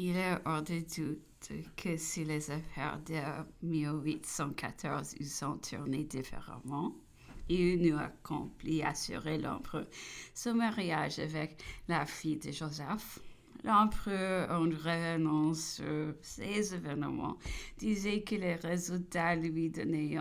Il est hors de doute que si les affaires de 1814 eussent tourné différemment, il nous accomplit assurer l'empereur son mariage avec la fille de Joseph. L'empereur, en revenant sur ces événements, disait que les résultats lui donnaient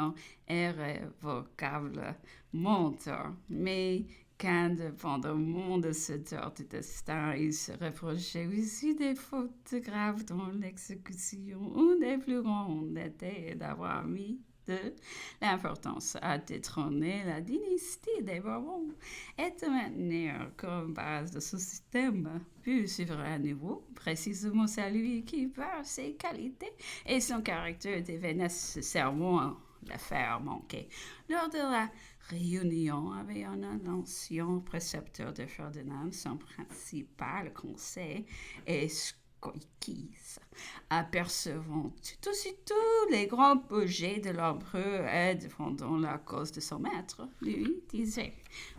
irrévocable mentor, mais qu'indépendamment de cette heure de destin, il se reprochait aussi des fautes graves dans l'exécution. Une des plus grandes était d'avoir mis de l'importance à détrôner la dynastie des Bourbons et de maintenir comme base de ce système plus souverain nouveau, précisément celui qui, par ses qualités et son caractère, devait nécessairement la faire manquer. Lors de la réunion avec un ancien précepteur de Ferdinand, son principal conseil est Scoïkis. Apercevant tout aussitôt les grands projets de l'empereur et défendant la cause de son maître, lui disait: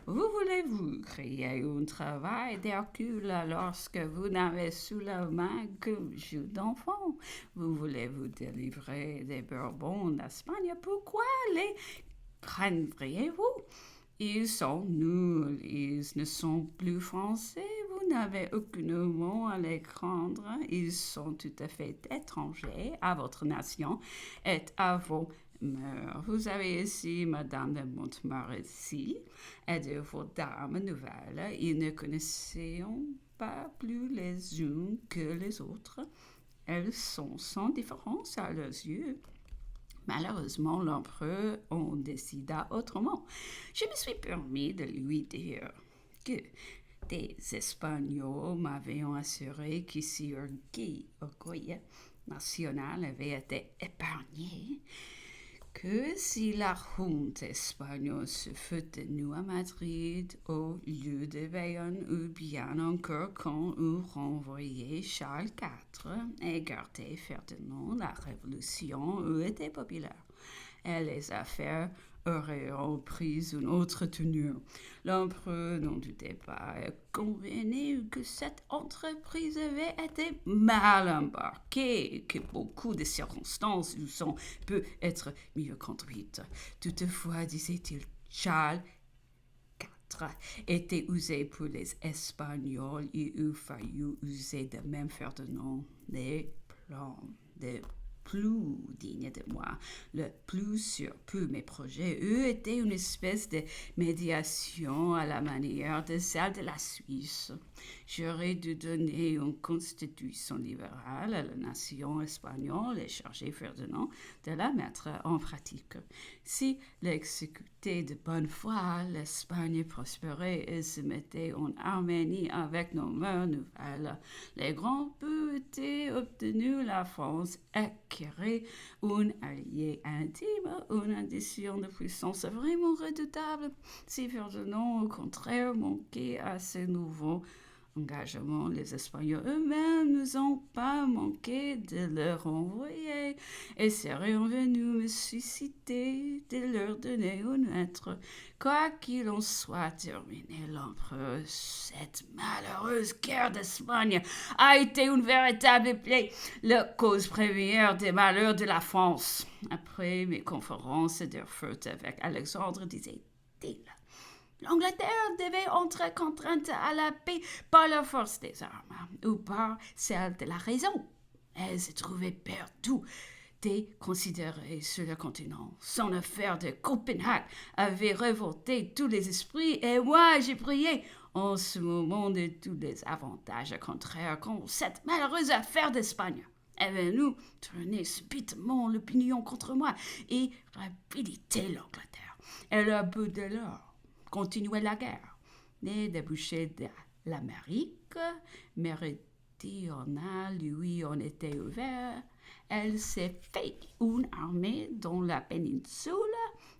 Vous voulez-vous créer un travail d'Hercule lorsque vous n'avez sous la main que jeu d'enfant? Vous voulez-vous délivrer des Bourbons d'Espagne? Pourquoi les craindriez-vous? Ils sont nuls, ils ne sont plus français, vous n'avez aucunement à les craindre, ils sont tout à fait étrangers à votre nation et à vos mœurs. Vous avez ici Madame de Montmorency et de vos dames nouvelles, ils ne connaissaient pas plus les unes que les autres, elles sont sans différence à leurs yeux. Malheureusement, l'empereur en décida autrement. Je me suis permis de lui dire que des Espagnols m'avaient assuré que si orgueil national avait été épargné, que si la junte espagnole se fût tenue à Madrid au lieu de Bayonne, ou bien encore quand eût renvoyé Charles IV et gardé Ferdinand, la révolution eût été populaire et les affaires auraient pris une autre tenue. L'empereur n'en doutait pas et convenait que cette entreprise avait été mal embarquée et que beaucoup de circonstances où peut être mieux conduites. Toutefois, disait-il, Charles IV était usé pour les Espagnols, il eût fallu user de même Ferdinand. Les plans de plus digne de moi, le plus sûr pour mes projets, eût été une espèce de médiation à la manière de celle de la Suisse. J'aurais dû donner une constitution libérale à la nation espagnole et charger Ferdinand de la mettre en pratique. Si l'exécutait de bonne foi, l'Espagne prospérait et se mettait en harmonie avec nos mœurs nouvelles. Les grands buts étaient obtenus, la France acquérait un allié intime, une addition de puissance vraiment redoutable. Si Ferdinand, au contraire, manquait à ces nouveaux engagement, les Espagnols eux-mêmes ne ont pas manqué de leur envoyer et seraient venus me susciter de leur donner une lettre. Quoi qu'il en soit terminé, l'empereur, cette malheureuse guerre d'Espagne a été une véritable plaie, la cause première des malheurs de la France. Après mes conférences d'Erfurt avec Alexandre, disait-il, l'Angleterre devait entrer contrainte à la paix par la force des armes ou par celle de la raison. Elle se trouvait perdue, déconsidérée sur le continent. Son affaire de Copenhague avait révolté tous les esprits et moi j'ai prié en ce moment de tous les avantages contraires contre cette malheureuse affaire d'Espagne. Elle est venue tourner subitement l'opinion contre moi et réhabiliter l'Angleterre. Elle a peu de l'or continuait la guerre. Les débouchés de l'Amérique méridionale lui en étaient ouverts. Elle s'est fait une armée dans la péninsule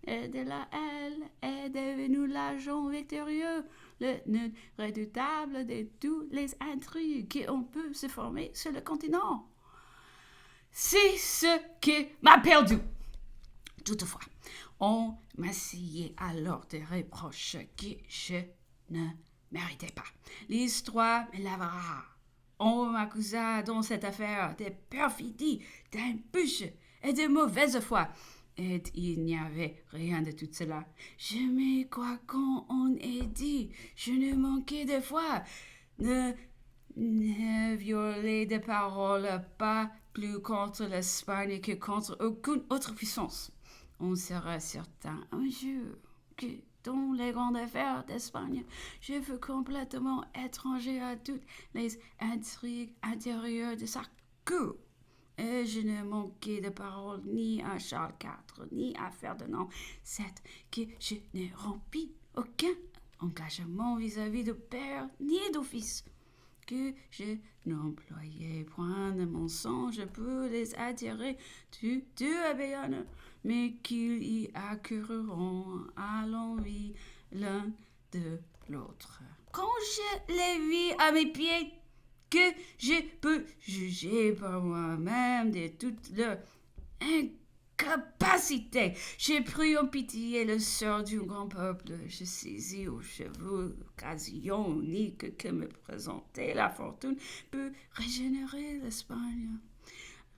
et de là elle est devenue l'agent victorieux, le nœud redoutable de tous les intrigues qu'on peut se former sur le continent. C'est ce qui m'a perdu. Toutefois, on m'asseyait alors des reproches que je ne méritais pas. L'histoire me lavera On m'accusa dans cette affaire de perfidie, d'embûche et de mauvaise foi. Et il n'y avait rien de tout cela. Je me crois qu'on ait dit, je ne manquais de foi. Ne violer de parole pas plus contre l'Espagne que contre aucune autre puissance. On sera certain un jour que dans les grandes affaires d'Espagne, je fus complètement étranger à toutes les intrigues intérieures de sa cour. Et je ne manquai de parole ni à Charles IV, ni à Ferdinand VII, que je ne rompis aucun engagement vis-à-vis de père ni de fils, que je n'employais point de mensonges pour les attirer du Dieu à Béarn, mais qu'ils y accoururont à l'envie l'un de l'autre. Quand je les vis à mes pieds, que je peux juger par moi-même de toute leur incapacité. J'ai pris en pitié le sort du grand peuple. Je saisis aux chevaux l'occasion unique que me présentait la fortune pour régénérer l'Espagne,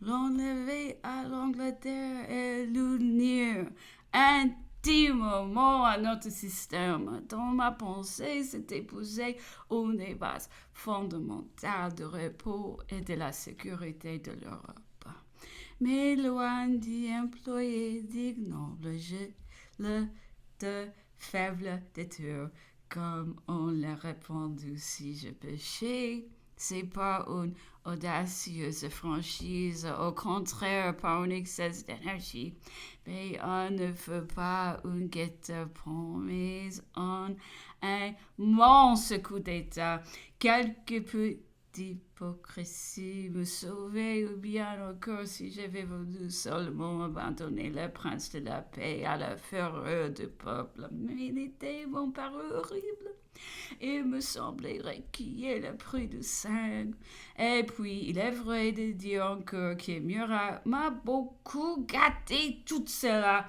l'enlever à l'Angleterre et l'unir intimement à notre système. Dans ma pensée s'était posée une base fondamentale de repos et de la sécurité de l'Europe. Mais loin d'y employer d'ignobles jeux de faible détour, comme on l'a répondu si je péchais, c'est pas une audacieuse franchise, au contraire par un excès d'énergie. Mais on ne fait pas une guet-apens, mais un immense coup d'État. Quelque peu d'hypocrisie me sauvait, ou bien encore si j'avais voulu seulement abandonner le prince de la paix à la fureur du peuple. Mais il était mon paru horrible. Il me semblerait qu'il y ait le prix du sang. Et puis, il est vrai de dire encore que Murat m'a beaucoup gâté tout cela.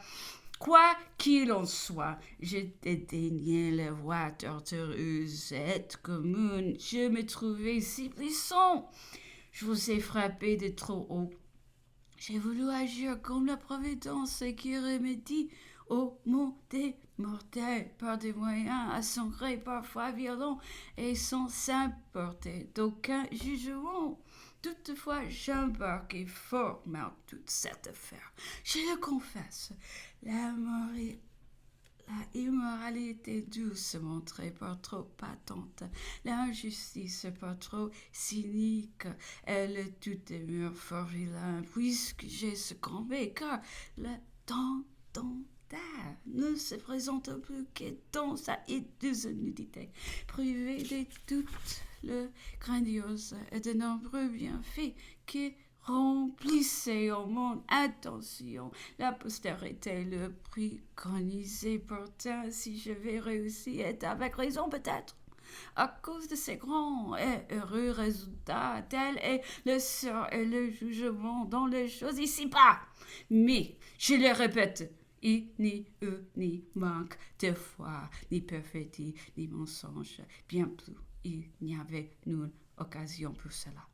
Quoi qu'il en soit, je dédaignais les voies tortueuses et communes. Je me trouvais si puissant. Je vous ai frappé de trop haut. J'ai voulu agir comme la Providence qui remédie au maux des mortels par des moyens à son gré parfois violents et sans s'importer d'aucun jugement. Toutefois, j'embarquai fort mal toute cette affaire. Je le confesse, la immoralité douce se montrait pas trop patente, l'injustice pas trop cynique, et le tout demeure fort vilain, puisque j'ai succombé, car le temps ne se présente plus que dans sa hideuse nudité, privé de toutes le grandiose et de nombreux bienfaits qui remplissait au monde attention. La postérité le préconisait pourtant si je vais réussir, et avec raison peut-être. À cause de ces grands et heureux résultats, tel est le sort et le jugement dans les choses ici-bas. Mais, je le répète, il n'y eut ni manque de foi, ni perfidie, ni mensonge. Bien plus, il n'y avait nulle occasion pour cela.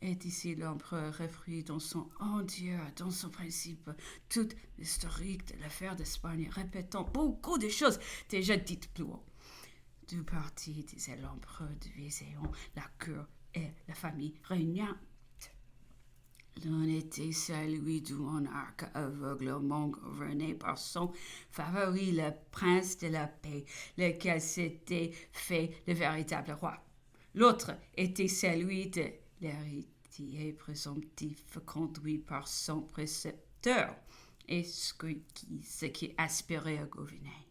Et ici l'empereur reprit dans son entier, dans son principe, toute l'historique de l'affaire d'Espagne, répétant beaucoup de choses déjà dites plus haut. Du parti, disait l'empereur de Viséon, la cour et la famille régnante. L'un était celui du monarque aveuglément gouverné par son favori, le prince de la paix, lequel s'était fait le véritable roi. L'autre était celui de l'héritier présomptif conduit par son précepteur et ce qui aspirait à gouverner.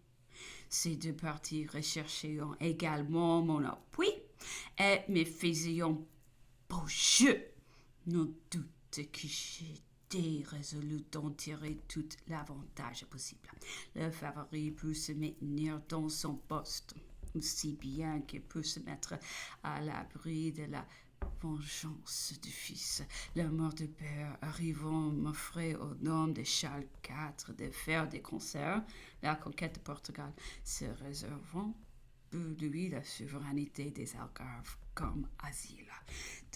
Ces deux partis recherchaient également mon appui et me faisaient beau jeu. Non doute que j'étais résolu d'en tirer tout l'avantage possible. Le favori peut se maintenir dans son poste, aussi bien qu'il peut se mettre à l'abri de la vengeance du fils. La mort du père arrivant m'offrait au nom de Charles IV de faire des concerts, la conquête de Portugal se réservant pour lui la souveraineté des Algarves comme asile.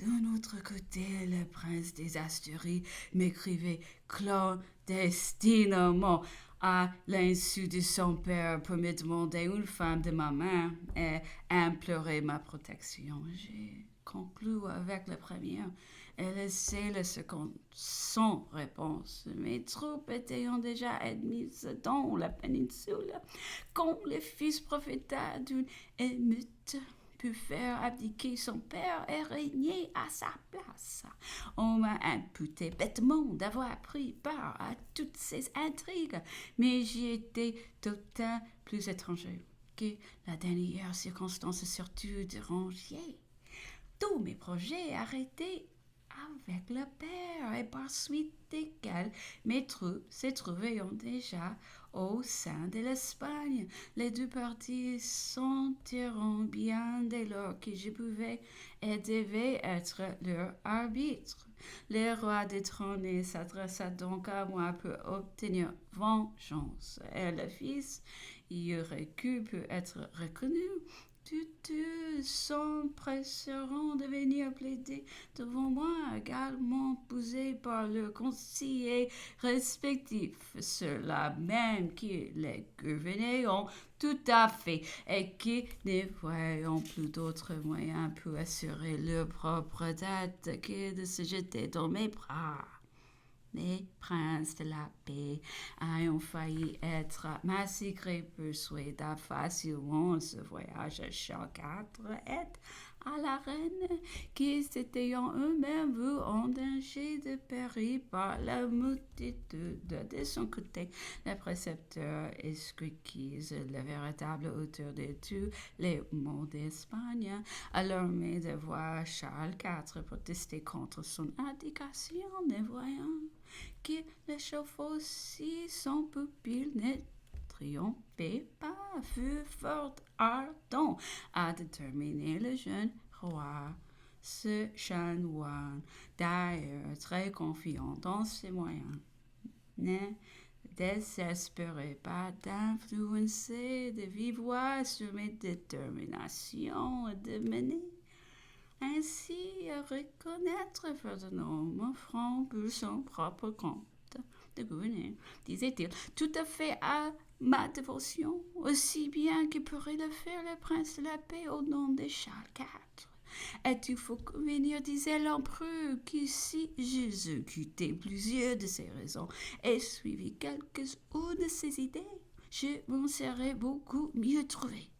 D'un autre côté, le prince des Asturies m'écrivait clandestinement à l'insu de son père pour me demander une femme de ma main et implorer ma protection. J'ai conclu avec la première et laissé la seconde sans réponse. Mes troupes étaient déjà admises dans la péninsule quand le fils proféta d'une émeute pu faire abdiquer son père et régner à sa place. On m'a imputé bêtement d'avoir pris part à toutes ces intrigues, mais j'y étais d'autant plus étranger que la dernière circonstance surtout dérangeait. Tous mes projets arrêtés avec le père et par suite desquels mes troupes se trouvaient déjà au sein de l'Espagne. Les deux parties sentiront bien dès lors que je pouvais et devais être leur arbitre. Le roi détrôné s'adressa donc à moi pour obtenir vengeance, et le fils y aurait pu être reconnu. Tous s'empresseront de venir plaider devant moi, également poussés par leurs conseillers respectifs, ceux-là même qui les gouvernaient ont tout à fait et qui ne voyant plus d'autres moyens pour assurer leur propre dette que de se jeter dans mes bras. Les princes de la paix ayant failli être massacrés persuada facilement ce voyage à Charles IV et à la reine, qui s'étant eux-mêmes vus en danger de périr par la multitude. De son côté, le précepteur esquisse le véritable auteur de tous les maux d'Espagne, alarmé de voir Charles IV protester contre son abdication, ne voyant que le chevaucheur sans pupille ne triomphait pas, fut fort ardent à déterminer le jeune roi. Ce chanoine, d'ailleurs très confiant dans ses moyens, ne désespérait pas d'influencer de vive voix sur mes déterminations de mener ainsi à reconnaître Ferdinand m'offrant pour son propre compte de gouverner, disait-il, tout à fait à ma dévotion, aussi bien que pourrait le faire le prince de la paix au nom de Charles IV. Et il faut convenir, disait l'empereur, que si j'exécutais plusieurs de ses raisons et suivi quelques-unes de ses idées, je m'en serais beaucoup mieux trouvé.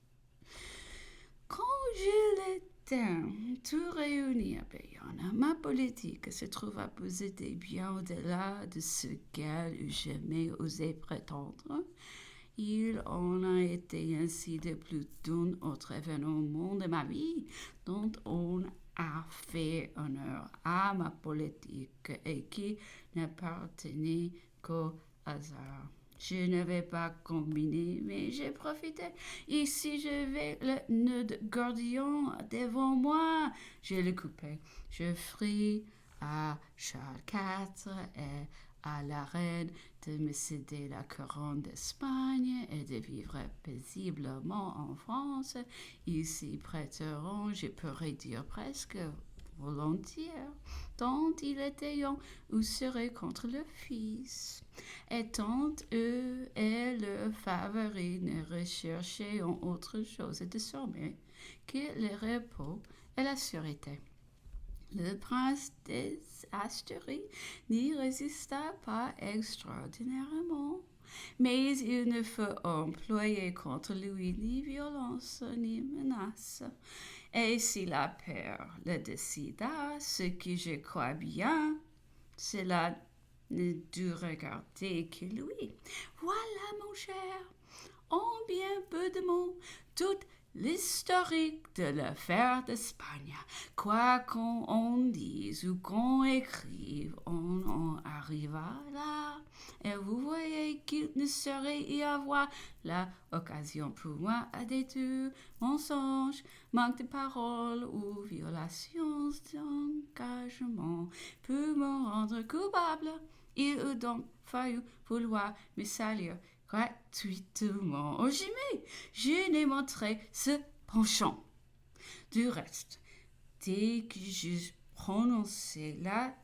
Quand je l'ai tout réuni à Bayonne, ma politique se trouva posée bien au-delà de ce qu'elle eût jamais osé prétendre. Il en a été ainsi de plus d'un autre événement de ma vie dont on a fait honneur à ma politique et qui n'appartenait qu'au hasard. Je ne vais pas combiner, mais j'ai profité. Ici, je vais le nœud de gordillon devant moi. Je le coupais. Je ferai à Charles IV et à la reine de me céder la couronne d'Espagne et de vivre paisiblement en France. Ils s'y prêteront, je pourrais dire presque volontiers, tant il était young ou serait contre le fils. Et tant eux et leurs favoris ne recherchaient en autre chose désormais que le repos et la sûreté. Le prince des Asturies n'y résista pas extraordinairement, mais il ne fut employé contre lui ni violence ni menace. Et si la peur le décida, ce que je crois bien, cela ne dut regarder que lui. Voilà, mon cher, en bien peu de mots, toute l'historique de l'affaire d'Espagne. Quoi qu'on dise ou qu'on écrive, on en arriva là. Et vous voyez qu'il ne saurait y avoir là occasion pour moi à détour, mensonge, manque de parole ou violation d'engagement pour me rendre coupable. Il eût donc fallu vouloir me salir gratuitement. Oh, jamais je n'ai montré ce penchant. Du reste, dès que je prononçais la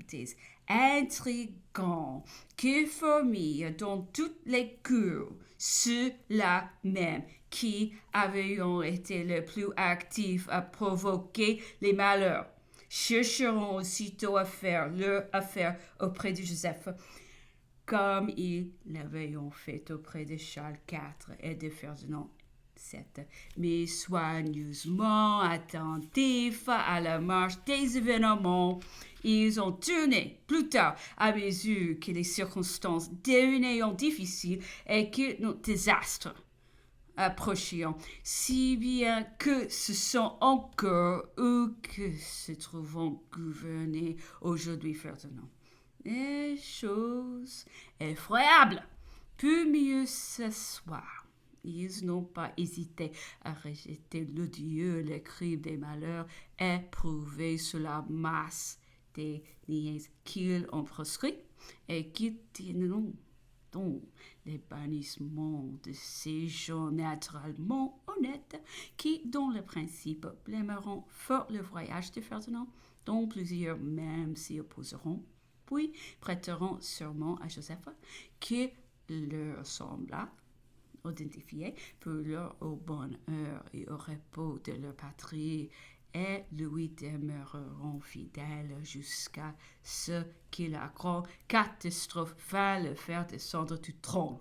des intrigants qui fourmillent dans toutes les cours, ceux-là même qui avaient été le plus actifs à provoquer les malheurs, chercheront aussitôt à faire leur affaire auprès de Joseph, comme ils l'avaient fait auprès de Charles IV et de Ferdinand VII, mais soigneusement attentifs à la marche des événements. Ils ont tourné plus tard à mesure que les circonstances devenaient difficiles et que nos désastres approchaient, si bien que ce sont encore eux que se trouvent gouvernés aujourd'hui Ferdinand. Et chose effroyable, peut mieux s'asseoir. Ils n'ont pas hésité à rejeter l'odieux, le crime des malheurs éprouvés sur la masse des niaises qu'ils ont proscrits et qui tiendront donc les bannissements de ces gens naturellement honnêtes qui, dans le principe, blâmeront fort le voyage de Ferdinand, dont plusieurs même s'y opposeront, puis prêteront serment à Joseph qui leur sembla identifié pour leur au bonheur et au repos de leur patrie, et lui demeureront fidèles jusqu'à ce que la grande catastrophe va le faire descendre du trône.